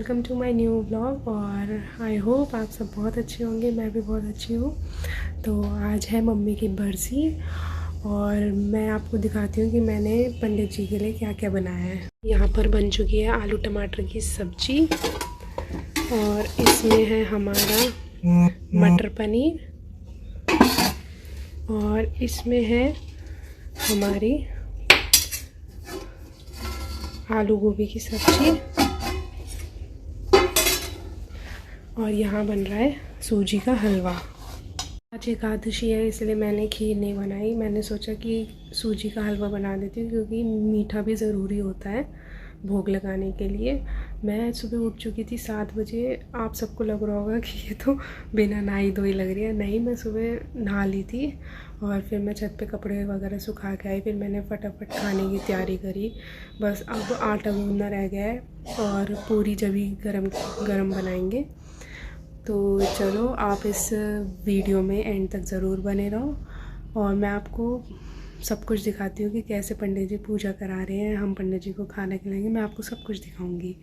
Welcome to my new blog. और I hope आप सब बहुत अच्छे होंगे, मैं भी बहुत अच्छी हूँ। तो आज है मम्मी की बरसी और मैं आपको दिखाती हूँ कि मैंने पंडित जी के लिए क्या क्या बनाया है। यहाँ पर बन चुकी है आलू टमाटर की सब्जी और इसमें है हमारा मटर पनीर और इसमें है हमारी आलू गोभी की सब्जी और यहाँ बन रहा है सूजी का हलवा। आज एकादशी है इसलिए मैंने खीर नहीं बनाई। मैंने सोचा कि सूजी का हलवा बना देती हूँ क्योंकि मीठा भी ज़रूरी होता है भोग लगाने के लिए। मैं सुबह उठ चुकी थी 7 बजे। आप सबको लग रहा होगा कि ये तो बिना नहाई धोई लग रही है। नहीं, मैं सुबह नहा ली थी और फिर मैं छत पे कपड़े वगैरह सुखा के आई। फिर मैंने फटाफट खाने की तैयारी करी। बस अब आटा गूंदना रह गया है और पूरी जभी गरम बनाएंगे। तो चलो आप इस वीडियो में एंड तक ज़रूर बने रहो और मैं आपको सब कुछ दिखाती हूँ कि कैसे पंडित जी पूजा करा रहे हैं। हम पंडित जी को खाना खिलाएंगे, मैं आपको सब कुछ दिखाऊंगी।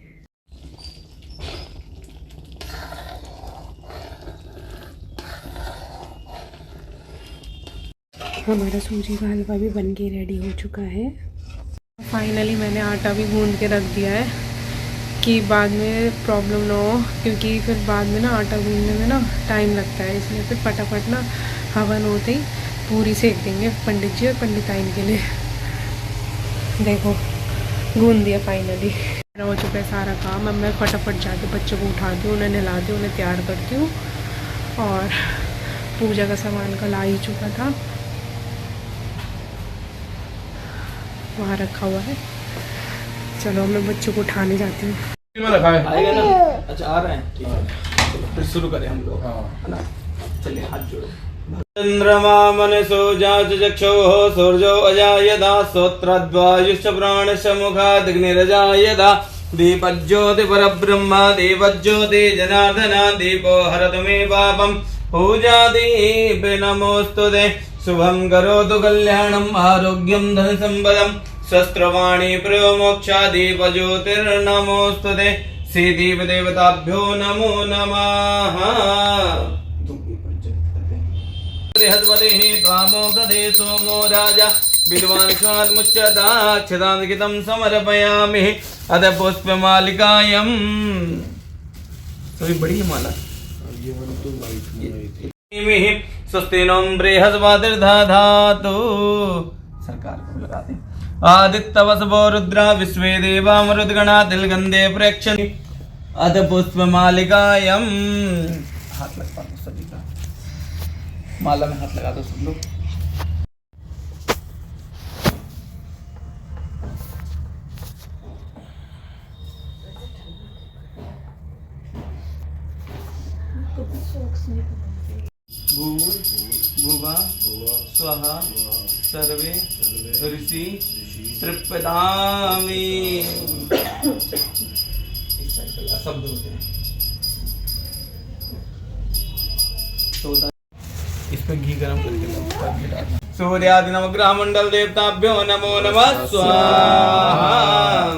हमारा सूजी का हलवा भी बन के रेडी हो चुका है। फाइनली मैंने आटा भी गूंद के रख दिया है कि बाद में प्रॉब्लम ना हो, क्योंकि फिर बाद में ना आटा गूंदने में ना टाइम लगता है। इसलिए फिर फटाफट ना हवन होते ही पूरी सेक देंगे पंडित जी और पंडिताइन के लिए। देखो गूंद दिया फाइनली। हो चुका है सारा काम। अब मैं फटाफट जाके बच्चों को उठाती हूँ, उन्हें नहलाती हूँ, उन्हें तैयार करती हूँ और पूजा का सामान कल आ ही चुका था, वहाँ रखा हुआ है। चलो मैं बच्चों को उठाने जाती हूँ। आएगा ना? अच्छा आ रहे हैं, ठीक है। चलो फिर शुरू करें हम लोग, है ना? चलिए हाथ जोड़ो। चंद्रमा मनसो जाच चक्षुः सूर्यो अजायदा श्रोत्रद्वायुश्च प्राणश्च मुखादग्निरजायदा दीपज्योति परब्रह्म दीपज्योति जनार्दन दीपो हरतु मे पापं पूजादीपे नमोस्तुते शुभं करोतु कल्याणं आरोग्यं धन संपदं शस्त्रवाणी प्रयो मोक्षादीपज्योतिर्नमोस्तुते श्री दीप देवताभ्यो नमो नमः। बृहस्पतिः त्वामोघदे सोमो राजा विद्वान् स्वात्मुच्यताक्षतान्कितं समर्पयामि अथ पुष्पमालिकायं। थोड़ी बड़ी है माला। स्वस्ति नो बृहस्पतिर्दधातु। सरकार को लगा दें। आदित्यवसवो रुद्रा विश्वे देवा मरुद्गणा तिलगंधे प्रेक्षण अध पुष्पमालिकायं। हाथ लगा दो सभी का, माला में हाथ लगा दो सब लोग। भूर्भुवः स्वः सर्वे ऋषि तृप्यतामि। शब्द होते हैं इस पे घी गरम करके सूर्यादि नवग्रह मंडल देवताभ्यो नमो नमः स्वाहा।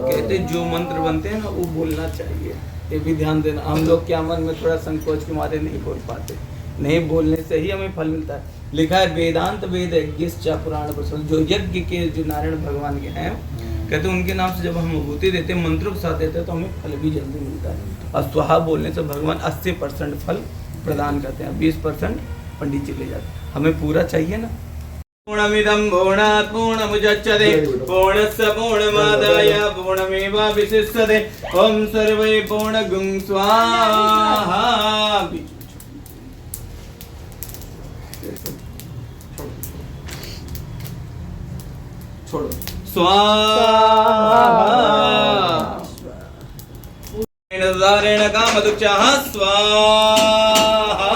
कहते जो मंत्र बनते हैं ना वो बोलना चाहिए, ये भी ध्यान देना। हम लोग क्या मन में थोड़ा संकोच के मारे नहीं बोल पाते। नहीं बोलने से ही हमें फल मिलता है। लिखा है वेदांत वेद यज्ञ पुराण प्रसन्न, जो यज्ञ के जो नारायण भगवान के हैं कहते उनके नाम से जब हम विभूति देते हैं, मंत्रों के साथ देते हैं तो हमें फल भी जल्दी मिलता है। और स्वाहा बोलने से भगवान 80% फल प्रदान करते हैं, 20% पंडित जी ले जाते हैं। हमें पूरा चाहिए ना। पूर्णमिदं पूर्णात् पूर्णमुदच्यते पूर्णस्य पूर्णमादाय पूर्णमेवावशिष्यते ओम सर्वे पूर्णगुं स्वाहा। छोड़ो स्वाहा। दारेण कामदुक्षः स्वाहा।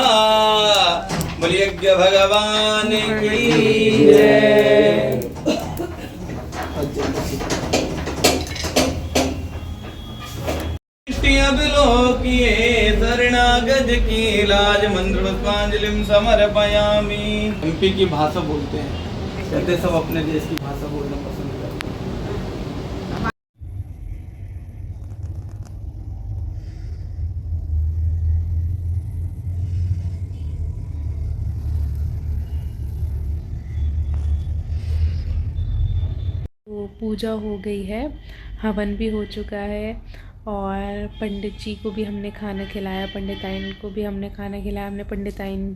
बलियज्ञ भगवान की जय। अभिलोकिये शरणागज की लाज मंत्र पुष्पांजलिं समर्पयामि। एमपी की भाषा बोलते हैं, कहते सब अपने देश की भाषा बोलना पसंद करते हैं। तो पूजा हो गई है, हवन भी हो चुका है और पंडित जी को भी हमने खाना खिलाया, पंडिताइन को भी हमने खाना खिलाया। हमने पंडिताइन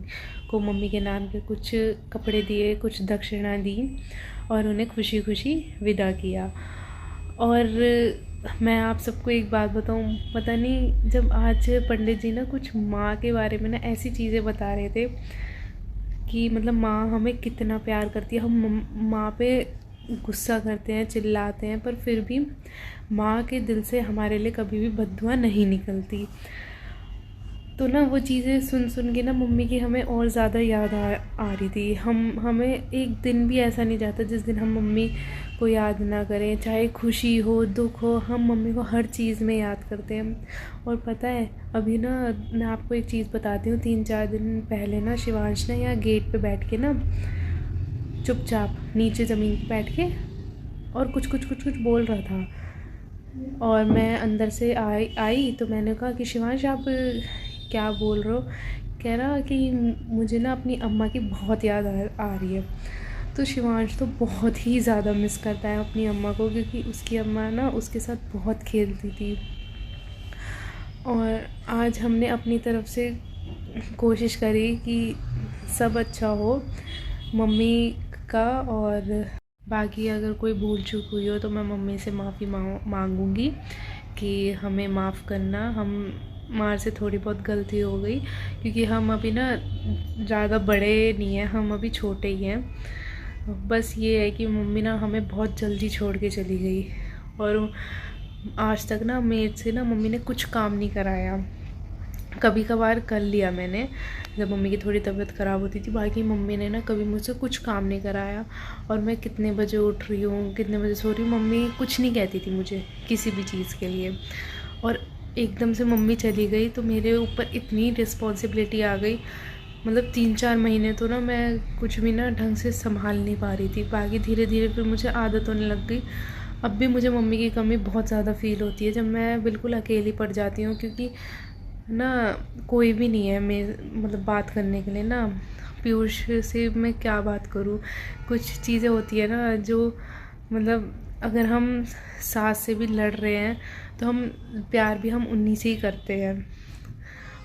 को मम्मी के नाम के कुछ कपड़े दिए, कुछ दक्षिणा दी और उन्हें खुशी खुशी विदा किया। और मैं आप सबको एक बात बताऊं, पता नहीं जब आज पंडित जी ना कुछ माँ के बारे में ना ऐसी चीज़ें बता रहे थे कि मतलब माँ हमें कितना प्यार करती है। हम माँ पे गुस्सा करते हैं, चिल्लाते हैं, पर फिर भी माँ के दिल से हमारे लिए कभी भी बद्दुआ नहीं निकलती। तो ना वो चीज़ें सुन सुन के ना मम्मी की हमें और ज़्यादा याद आ रही थी। हमें एक दिन भी ऐसा नहीं जाता जिस दिन हम मम्मी को याद ना करें, चाहे खुशी हो दुख हो, हम मम्मी को हर चीज़ में याद करते हैं। और पता है अभी ना मैं आपको एक चीज़ बताती हूँ, 3-4 दिन पहले ना शिवांश ना यहाँ गेट पे बैठ के ना चुपचाप नीचे ज़मीन पे बैठ के और कुछ बोल रहा था। और मैं अंदर से आई तो मैंने कहा कि शिवांश आप क्या बोल रहे हो? कह रहा कि मुझे ना अपनी अम्मा की बहुत याद आ रही है। तो शिवांश तो बहुत ही ज़्यादा मिस करता है अपनी अम्मा को, क्योंकि उसकी अम्मा ना उसके साथ बहुत खेलती थी। और आज हमने अपनी तरफ से कोशिश करी कि सब अच्छा हो मम्मी का, और बाकी अगर कोई भूल चूक हुई हो तो मैं मम्मी से माफ़ी मांगूंगी कि हमें माफ़ करना, हमारे से थोड़ी बहुत गलती हो गई, क्योंकि हम अभी ना ज़्यादा बड़े नहीं हैं, हम अभी छोटे ही हैं। बस ये है कि मम्मी ना हमें बहुत जल्दी छोड़ के चली गई और आज तक ना मेरे से ना मम्मी ने कुछ काम नहीं कराया। कभी कभार कर लिया मैंने जब मम्मी की थोड़ी तबीयत ख़राब होती थी, बाकी मम्मी ने ना कभी मुझसे कुछ काम नहीं कराया। और मैं कितने बजे उठ रही हूँ, कितने बजे सो रही हूँ, मम्मी कुछ नहीं कहती थी मुझे किसी भी चीज़ के लिए। और एकदम से मम्मी चली गई तो मेरे ऊपर इतनी रिस्पॉन्सिबिलिटी आ गई, मतलब 3-4 महीने तो ना मैं कुछ भी ना ढंग से संभाल नहीं पा रही थी। बाकी धीरे धीरे फिर मुझे आदत होने लग गई। अब भी मुझे मम्मी की कमी बहुत ज़्यादा फ़ील होती है जब मैं बिल्कुल अकेली पड़ जाती हूँ, क्योंकि ना कोई भी नहीं है मतलब बात करने के लिए ना। पीयूष से मैं क्या बात करूँ, कुछ चीज़ें होती है ना जो मतलब अगर हम सास से भी लड़ रहे हैं तो हम प्यार भी हम उन्हीं से ही करते हैं,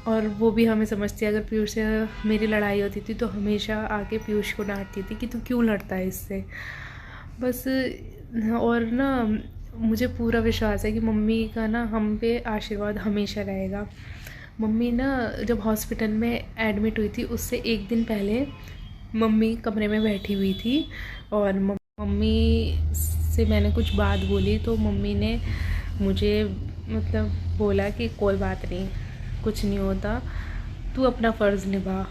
और वो भी हमें समझती है। अगर पीयूष से मेरी लड़ाई होती थी तो हमेशा आके पीयूष को डांटती थी कि तू क्यों लड़ता है इससे, बस। और ना मुझे पूरा विश्वास है कि मम्मी का ना हम पे आशीर्वाद हमेशा रहेगा। मम्मी ना जब हॉस्पिटल में एडमिट हुई थी उससे एक दिन पहले मम्मी कमरे में बैठी हुई थी और मम्मी से मैंने कुछ बात बोली तो मम्मी ने मुझे मतलब बोला कि कोई बात नहीं, कुछ नहीं होता, तू अपना फ़र्ज़ निभा।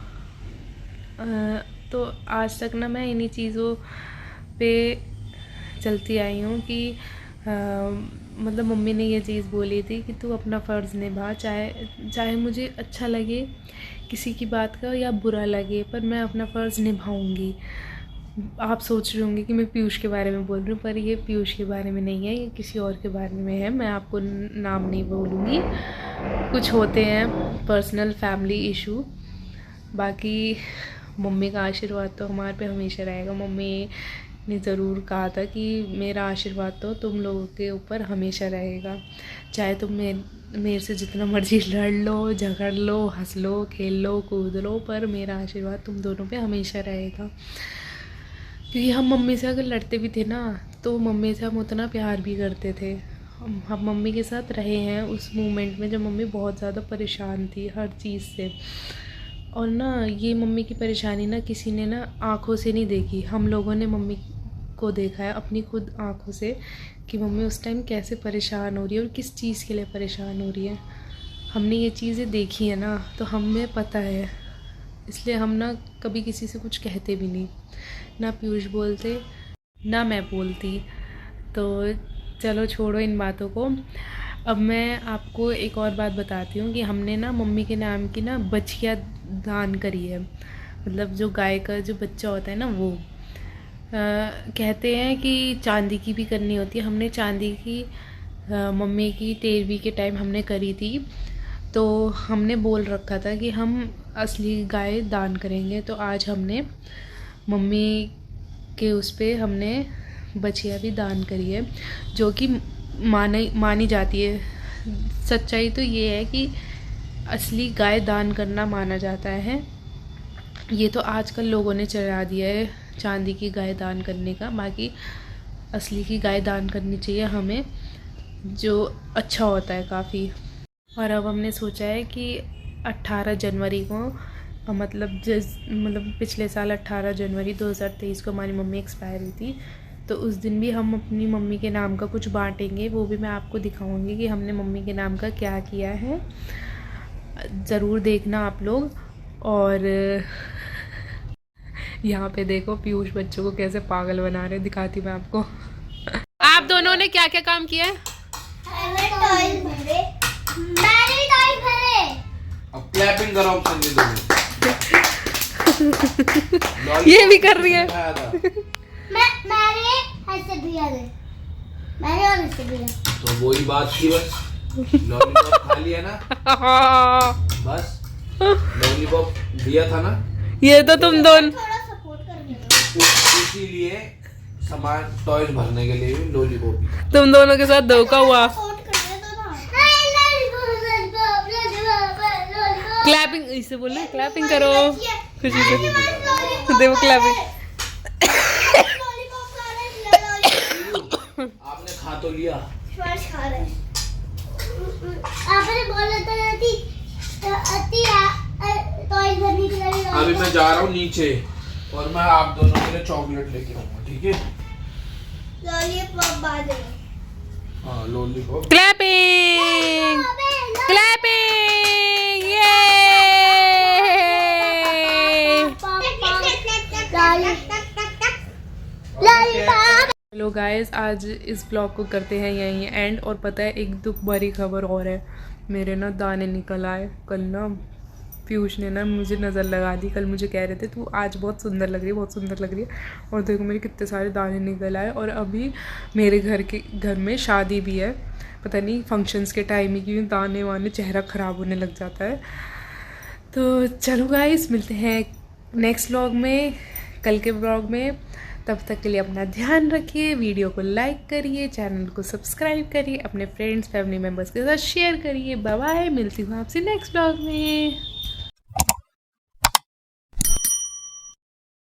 तो आज तक ना मैं इन्हीं चीज़ों पे चलती आई हूँ कि मतलब मम्मी ने ये चीज़ बोली थी कि तू अपना फ़र्ज़ निभा, चाहे मुझे अच्छा लगे किसी की बात का या बुरा लगे, पर मैं अपना फ़र्ज़ निभाऊंगी। आप सोच रहे होंगे कि मैं पीयूष के बारे में बोल रही हूँ, पर ये पीयूष के बारे में नहीं है, ये किसी और के बारे में है। मैं आपको नाम नहीं बोलूँगी, कुछ होते हैं पर्सनल फैमिली इशू। बाकी मम्मी का आशीर्वाद तो हमारे पे हमेशा रहेगा। मम्मी ने ज़रूर कहा था कि मेरा आशीर्वाद तो तुम लोगों के ऊपर हमेशा रहेगा, चाहे तुम मेरे से जितना मर्जी लड़ लो, झगड़ लो, हंस लो, खेल लो, कूद लो, पर मेरा आशीर्वाद तुम दोनों पे हमेशा रहेगा। क्योंकि हम मम्मी से अगर लड़ते भी थे ना तो मम्मी से हम उतना प्यार भी करते थे। हम मम्मी के साथ रहे हैं उस मोमेंट में जब मम्मी बहुत ज़्यादा परेशान थी हर चीज़ से। और ना ये मम्मी की परेशानी ना किसी ने ना आँखों से नहीं देखी, हम लोगों ने मम्मी को देखा है अपनी खुद आँखों से कि मम्मी उस टाइम कैसे परेशान हो रही है और किस चीज़ के लिए परेशान हो रही है। हमने ये चीज़ें देखी है ना तो हमें पता है, इसलिए हम ना कभी किसी से कुछ कहते भी नहीं, ना पीयूष बोलते ना मैं बोलती। तो चलो छोड़ो इन बातों को। अब मैं आपको एक और बात बताती हूँ कि हमने ना मम्मी के नाम की ना बछिया दान करी है, मतलब जो गाय का जो बच्चा होता है ना वो कहते हैं कि चांदी की भी करनी होती है। हमने चांदी की मम्मी की 13वीं के टाइम हमने करी थी, तो हमने बोल रखा था कि हम असली गाय दान करेंगे। तो आज हमने मम्मी के उस पे हमने बछिया भी दान करी है, जो कि मानी जाती है। सच्चाई तो ये है कि असली गाय दान करना माना जाता है। ये तो आजकल लोगों ने चढ़ा दिया है चांदी की गाय दान करने का, बाकी असली की गाय दान करनी चाहिए हमें, जो अच्छा होता है काफ़ी। और अब हमने सोचा है कि 18 जनवरी को मतलब पिछले साल 18 जनवरी 2023 को हमारी मम्मी एक्सपायर हुई थी, तो उस दिन भी हम अपनी मम्मी के नाम का कुछ बांटेंगे। वो भी मैं आपको दिखाऊंगी कि हमने मम्मी के नाम का क्या किया है, ज़रूर देखना आप लोग। और यहाँ पे देखो पीयूष बच्चों को कैसे पागल बना रहे, दिखाती मैं आपको। आप दोनों ने क्या क्या काम किया है? अब क्लैपिंग करो संजय दोनों। ये भी कर रही है। तो वही बात थी, बस लॉलीपॉप खा लिया ना, बस लॉलीपॉप दिया था ना, ये तो तुम दोनों इसीलिए सामान टॉयज भरने के लिए भी लॉलीपॉप। तुम दोनों के साथ धोखा हुआ। क्लैपिंग इसे बोले, क्लैपिंग करो खुशी से, देखो क्लैपिंग। आपने खा तो लिया। आपने बोला अभी मैं जा रहा हूँ नीचे और मैं आप दोनों के लिए चॉकलेट लेके आऊंगा, ठीक है? लॉलीपॉप बाद में। हाँ लॉलीपॉप। क्लैपिंग क्लैपिंग, ये हेलो गाइस, आज इस ब्लॉग को करते हैं यहीं एंड। और पता है एक दुख भरी खबर और है, मेरे ना दाने निकल आए। कल ना पीयूष ने ना मुझे नज़र लगा दी, कल मुझे कह रहे थे तू आज बहुत सुंदर लग रही है, बहुत सुंदर लग रही है, और देखो मेरे कितने सारे दाने निकल आए। और अभी मेरे घर में शादी भी है, पता नहीं फंक्शंस के टाइम ही क्यों दाने वाने चेहरा ख़राब होने लग जाता है। तो चलो गाइस, मिलते हैं नेक्स्ट व्लॉग में, कल के व्लॉग में। तब तक के लिए अपना ध्यान रखिए, वीडियो को लाइक करिए, चैनल को सब्सक्राइब करिए, अपने फ्रेंड्स फैमिली मेम्बर्स के साथ शेयर करिए। बाय बाय, मिलती हूँ आपसे नेक्स्ट व्लॉग में।